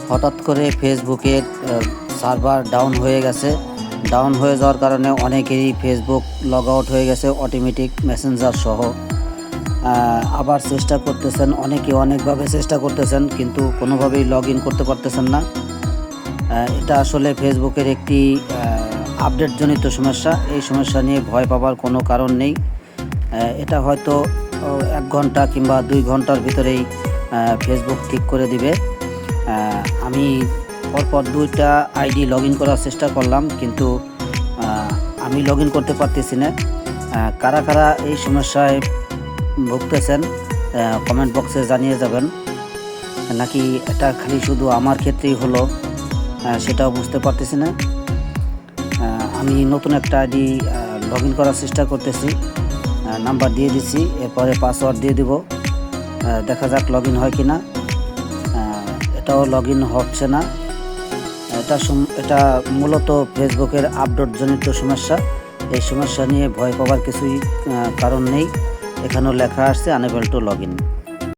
হঠাৎ করে ফেসবুকের সার্ভার ডাউন হয়ে গেছে। ডাউন হয়ে যাওয়ার কারণে অনেকেরই ফেসবুক লগ আউট হয়ে গেছে অটোমেটিক মেসেঞ্জার সহ। আবার চেষ্টা করতেছেন, অনেকে অনেকভাবে চেষ্টা করতেছেন কিন্তু কোনোভাবেই লগ ইন করতে পারতেছেন না। এটা আসলে ফেসবুকের একটি আপডেটজনিত সমস্যা। এই সমস্যা নিয়ে ভয় পাওয়ার কোনো কারণ নেই। এটা হয়তো 1 ঘন্টা কিংবা 2 ঘন্টার ভিতরেই ফেসবুক ঠিক করে দিবে। আমি পরপর 2টা আইডি লগ ইন করার চেষ্টা করলাম কিন্তু আমি লগ ইন করতে পারতেছি না। কারা কারা এই সমস্যায় ভুগতেছেন কমেন্ট বক্সে জানিয়ে যাবেন। নাকি এটা খালি শুধু আমার ক্ষেত্রেই হলো সেটাও বুঝতে পারতেছি না। আমি নতুন একটা আইডি লগ ইন করার চেষ্টা করতেছি, নাম্বার দিয়ে দিচ্ছি, এরপরে পাসওয়ার্ড দিয়ে দিব। দেখা যাক লগ ইন হয় কি না। এটাও লগ ইন হচ্ছে না। এটা মূলত ফেসবুকের আপডেটজনিত সমস্যা। এই সমস্যা নিয়ে ভয় পাওয়ার কিছুই কারণ নেই। এখানেও লেখা আসছে আনএবল টু লগ ইন।